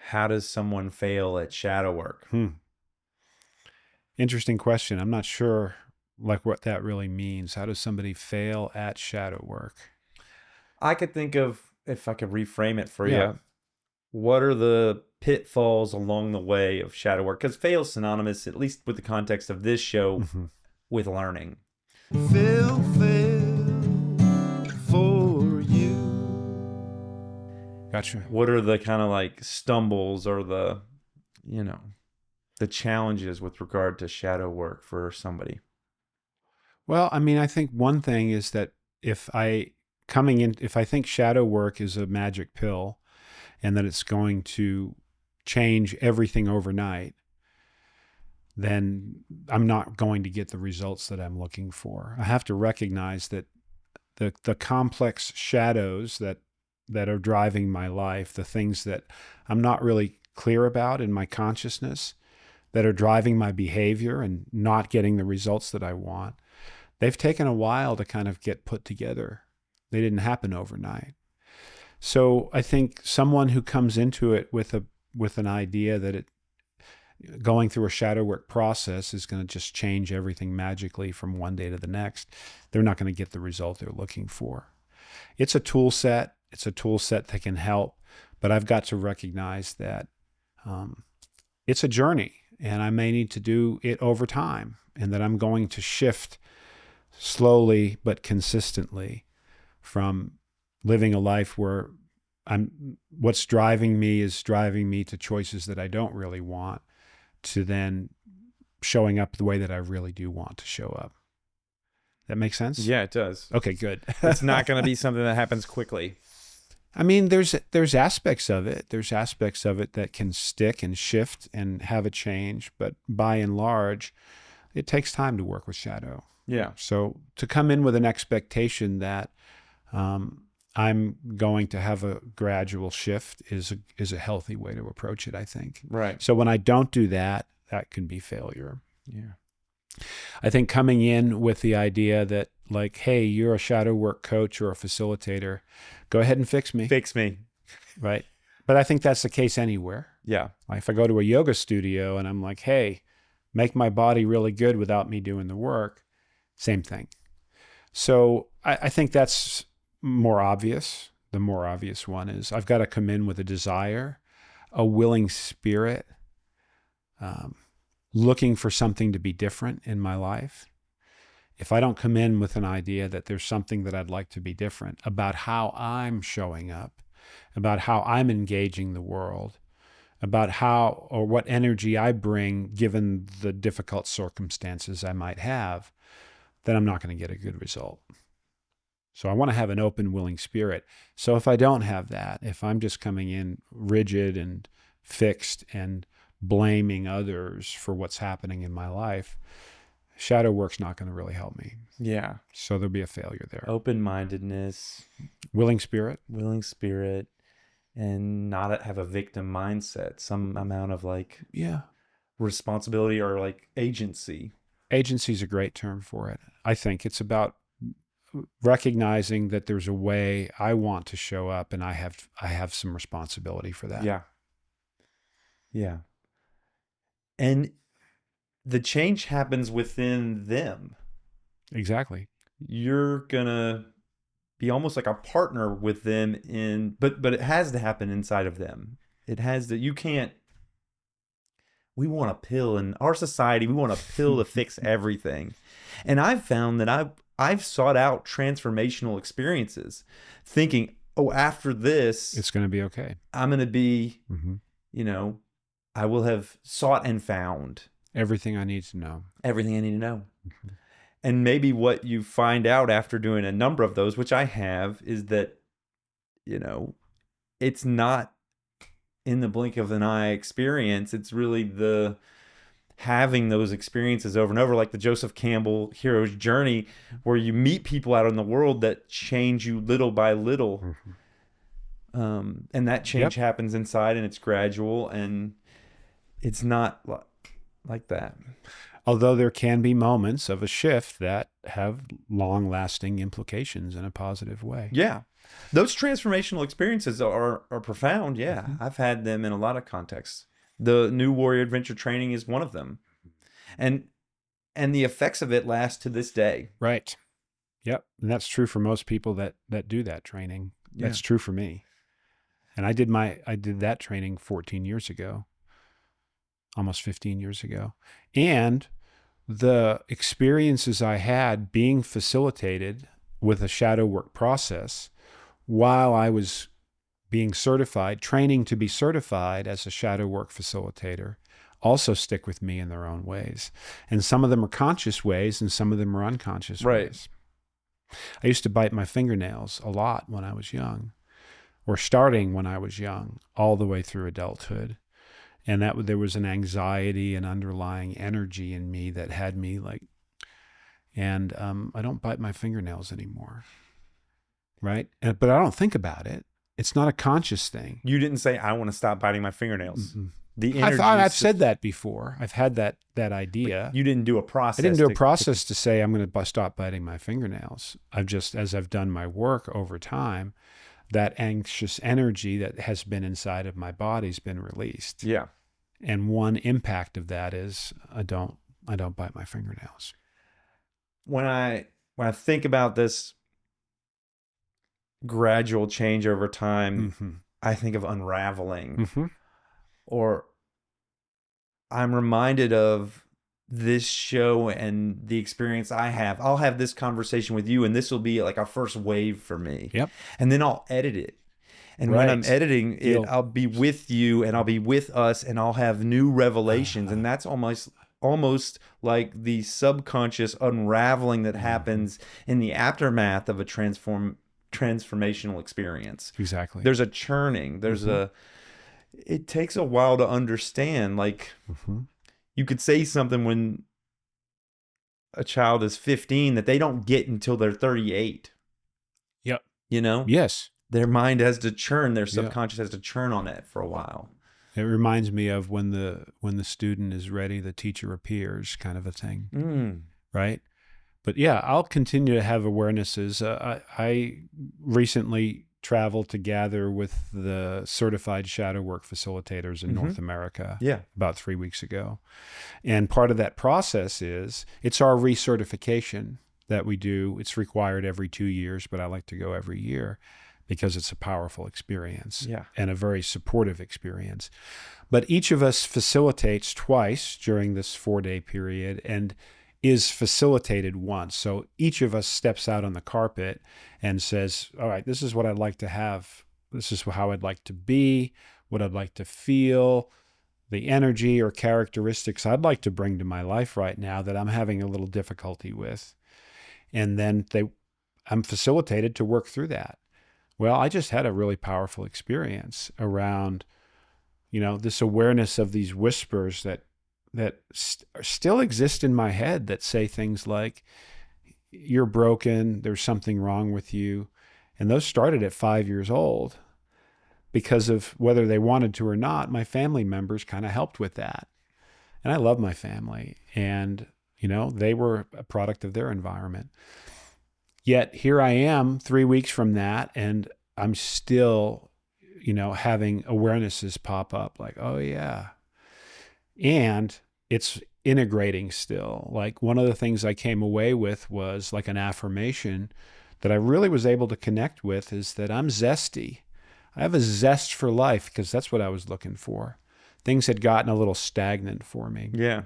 how does someone fail at shadow work? Interesting question. I'm not sure like what that really means. How does somebody fail at shadow work? I could think of, if I could reframe it for Yeah. you, what are the pitfalls along the way of shadow work? Because fail is synonymous, at least with the context of this show, with learning. Phil Phails for you. Gotcha. What are the kind of like stumbles or the, the challenges with regard to shadow work for somebody? Well, I mean, I think one thing is that if I think shadow work is a magic pill and that it's going to change everything overnight, then I'm not going to get the results that I'm looking for. I have to recognize that the complex shadows that are driving my life, the things that I'm not really clear about in my consciousness, that are driving my behavior and not getting the results that I want, they've taken a while to kind of get put together. They didn't happen overnight. So I think someone who comes into it with an idea that going through a shadow work process is going to just change everything magically from one day to the next, they're not going to get the result they're looking for. It's a tool set. It's a tool set that can help, but I've got to recognize that it's a journey and I may need to do it over time, and that I'm going to shift slowly but consistently from living a life where what's driving me is driving me to choices that I don't really want, to then showing up the way that I really do want to show up. That makes sense? Yeah, it does. Okay, good. It's not going to be something that happens quickly. I mean, there's aspects of it. There's aspects of it that can stick and shift and have a change, but by and large, it takes time to work with shadow. Yeah. So to come in with an expectation that I'm going to have a gradual shift is a healthy way to approach it, I think. Right. So when I don't do that, that can be failure. Yeah. I think coming in with the idea that, like, hey, you're a shadow work coach or a facilitator, go ahead and fix me. Fix me. Right. But I think that's the case anywhere. Yeah. Like if I go to a yoga studio and I'm like, hey, make my body really good without me doing the work, same thing. So I think that's more obvious. The more obvious one is I've got to come in with a desire, a willing spirit, looking for something to be different in my life. If I don't come in with an idea that there's something that I'd like to be different about how I'm showing up, about how I'm engaging the world, about how or what energy I bring given the difficult circumstances I might have, then I'm not going to get a good result. So I want to have an open, willing spirit. So if I don't have that, if I'm just coming in rigid and fixed and blaming others for what's happening in my life, shadow work's not going to really help me. Yeah. So there'll be a failure there. Open-mindedness, Willing spirit, and not have a victim mindset, some amount of like yeah, responsibility or like agency. Agency is a great term for it. I think it's about recognizing that there's a way I want to show up, and I have some responsibility for that. Yeah. Yeah. And the change happens within them. Exactly. You're gonna be almost like a partner with them but it has to happen inside of them. It has to, you can't, we want a pill in our society. We want a pill to fix everything. And I've found that I've sought out transformational experiences thinking, oh, after this, it's going to be okay. I'm going to be, I will have sought and found everything I need to know. Everything I need to know. Mm-hmm. And maybe what you find out after doing a number of those, which I have, is that, it's not in the blink of an eye experience. It's really the having those experiences over and over, like the Joseph Campbell hero's journey, where you meet people out in the world that change you little by little. Mm-hmm. And that change happens inside, and it's gradual, and it's not like that. Although there can be moments of a shift that have long-lasting implications in a positive way. Yeah. Those transformational experiences are profound. Yeah. Mm-hmm. I've had them in a lot of contexts. The New Warrior Adventure Training is one of them. And the effects of it last to this day. Right. Yep. And that's true for most people that do that training. Yeah. That's true for me. And I did that training 14 years ago, almost 15 years ago. And the experiences I had being facilitated with a shadow work process while I was being certified, training to be certified as a shadow work facilitator, also stick with me in their own ways. And some of them are conscious ways and some of them are unconscious ways. I used to bite my fingernails a lot when I was young, or starting when I was young, all the way through adulthood. And there was an anxiety and underlying energy in me that had me and I don't bite my fingernails anymore. Right? But I don't think about it. It's not a conscious thing. You didn't say, I want to stop biting my fingernails. Mm-mm. The I energy. thought I've said that before. I've had that idea. You didn't do a process. I didn't do a process to say I'm going to stop biting my fingernails. As I've done my work over time, that anxious energy that has been inside of my body's been released. Yeah. And one impact of that is I don't bite my fingernails. When I think about this gradual change over time, Mm-hmm. I think of unraveling. Mm-hmm. Or I'm reminded of this show and the experience I have. I'll have this conversation with you, and this will be like our first wave for me. Yep. And then I'll edit it. And when I'm editing it, I'll be with you and I'll be with us and I'll have new revelations. And that's almost like the subconscious unraveling that happens in the aftermath of a transformational experience. Exactly. There's a churning. There's it takes a while to understand. Like you could say something when a child is 15 that they don't get until they're 38. Yep. You know? Yes. Their mind has to churn. Their subconscious has to churn on that for a while. It reminds me of when the student is ready, the teacher appears, kind of a thing, right? But yeah, I'll continue to have awarenesses. I recently traveled to gather with the certified shadow work facilitators in North America. Yeah, about 3 weeks ago, and part of that process it's our recertification that we do. It's required every 2 years, but I like to go every year, because it's a powerful experience and a very supportive experience. But each of us facilitates twice during this 4-day period and is facilitated once. So each of us steps out on the carpet and says, all right, this is what I'd like to have. This is how I'd like to be, what I'd like to feel, the energy or characteristics I'd like to bring to my life right now that I'm having a little difficulty with. And then I'm facilitated to work through that. Well, I just had a really powerful experience around, this awareness of these whispers that still exist in my head that say things like, you're broken, there's something wrong with you. And those started at 5 years old. Because of whether they wanted to or not, my family members kind of helped with that. And I love my family. And, they were a product of their environment. Yet here I am 3 weeks from that, and I'm still, having awarenesses pop up like, oh yeah. And it's integrating still. Like one of the things I came away with was like an affirmation that I really was able to connect with is that I'm zesty. I have a zest for life because that's what I was looking for. Things had gotten a little stagnant for me. Yeah.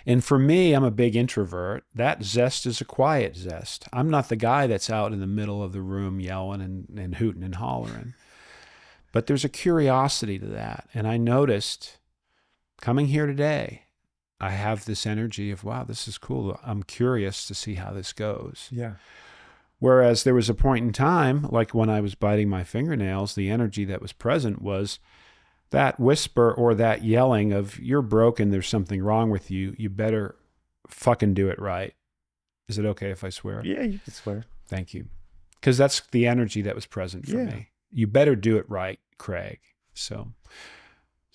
And for me, I'm a big introvert. That zest is a quiet zest. I'm not the guy that's out in the middle of the room yelling and hooting and hollering. But there's a curiosity to that. And I noticed coming here today, I have this energy of, wow, this is cool. I'm curious to see how this goes. Yeah. Whereas there was a point in time, like when I was biting my fingernails, the energy that was present was that whisper or that yelling of, you're broken, there's something wrong with you, you better fucking do it right. Is it okay if I swear? Yeah, you can swear. Thank you. Because that's the energy that was present for me. You better do it right, Craig. So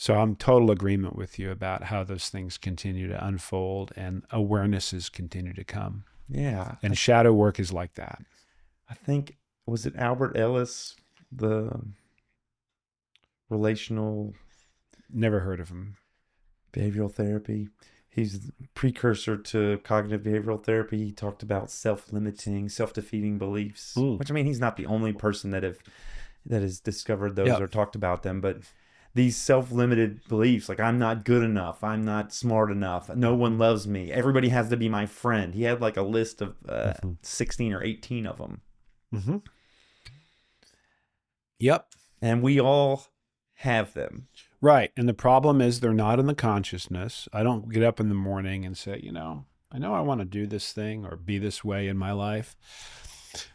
I'm total agreement with you about how those things continue to unfold and awarenesses continue to come. Yeah. And shadow work is like that. I think was it Albert Ellis, the relational Never heard of him. behavioral therapy? He's the precursor to cognitive behavioral therapy. He talked about self-limiting, self-defeating beliefs, which I mean, he's not the only person that has discovered those Yep. or talked about them, but these self-limited beliefs, like I'm not good enough, I'm not smart enough, no one loves me, everybody has to be my friend. He had like a list of 16 or 18 of them. Mm-hmm. Yep. And we all have them. Right. And the problem is they're not in the consciousness. I don't get up in the morning and say, I know I want to do this thing or be this way in my life.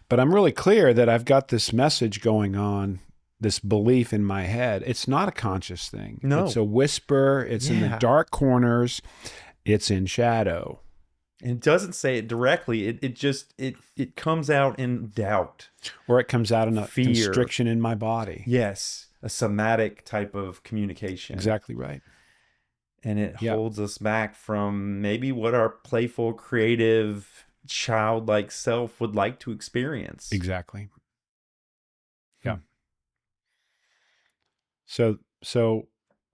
But I'm really clear that I've got this message going on, this belief in my head. It's not a conscious thing. No. It's a whisper. It's in the Yeah. dark corners. It's in shadow. And it doesn't say it directly. It comes out in doubt. Or it comes out in a Fear. constriction in my body. Yes. A somatic type of communication. Exactly right. And it Yep. holds us back from maybe what our playful, creative, childlike self would like to experience. Exactly. Yeah. So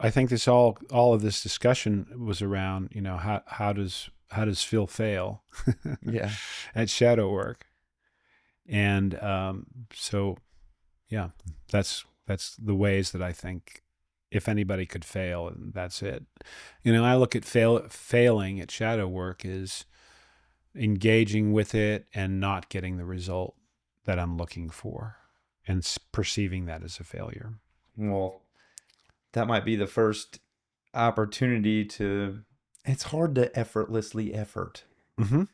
I think all of this discussion was around, how does Phil fail Yeah. at shadow work? And so yeah, that's the ways that I think if anybody could fail, that's it. I look at failing at shadow work is engaging with it and not getting the result that I'm looking for and perceiving that as a failure. Well, that might be the first opportunity to. It's hard to effortlessly effort. Mm-hmm.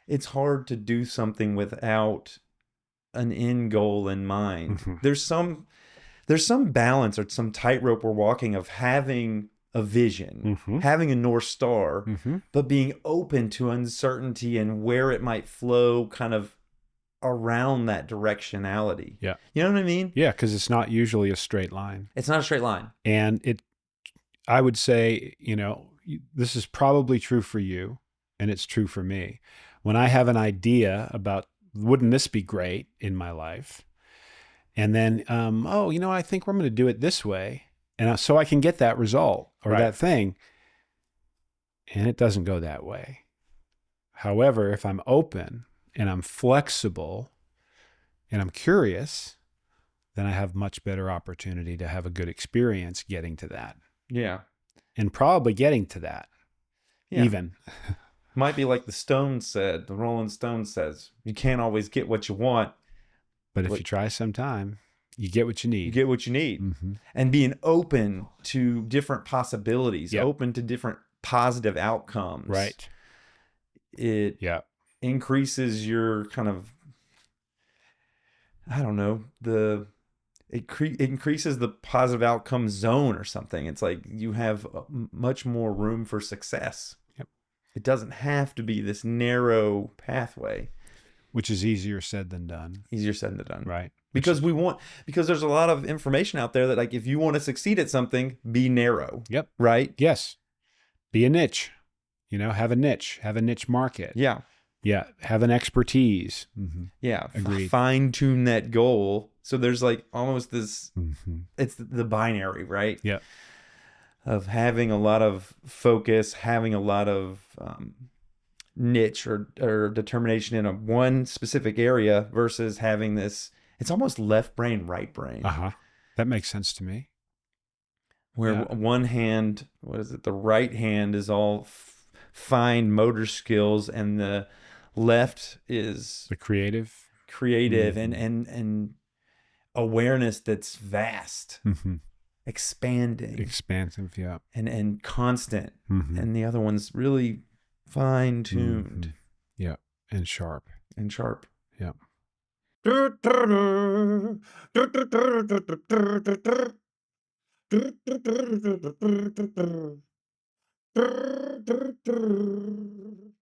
It's hard to do something without an end goal in mind. Mm-hmm. There's some balance or some tightrope we're walking of having a vision, having a North Star, but being open to uncertainty and where it might flow kind of around that directionality. Yeah. You know what I mean? Yeah, because it's not usually a straight line. It's not a straight line. And I would say, this is probably true for you, and it's true for me. When I have an idea about, wouldn't this be great in my life? And then, I think we're going to do it this way. And so I can get that result or that thing. And it doesn't go that way. However, if I'm open and I'm flexible and I'm curious, then I have much better opportunity to have a good experience getting to that. Yeah. And probably getting to that. Yeah. Even. Might be like the Rolling Stones says, you can't always get what you want. But if you try sometime, you get what you need. You get what you need. Mm-hmm. And being open to different possibilities, open to different positive outcomes. Right. It increases your kind of, I don't know, it increases the positive outcome zone or something. It's like you have much more room for success. Yep. It doesn't have to be this narrow pathway. Which is easier said than done. Easier said than done. Right. Because there's a lot of information out there that, like, if you want to succeed at something, be narrow. Yep. Right? Yes. Be a niche. Have a niche market. Yeah. Yeah. Have an expertise. Mm-hmm. Yeah. Agreed. Fine tune that goal. So there's like almost this, it's the binary, right? Yeah. Of having a lot of focus, having a lot of niche or determination in one specific area versus having this, it's almost left brain, right brain. Uh-huh. That makes sense to me. Where one hand, the right hand is all fine motor skills and the left is the creative and awareness that's vast, expanding, expansive, and constant. And the other one's really fine-tuned. Yeah, and sharp. Yeah.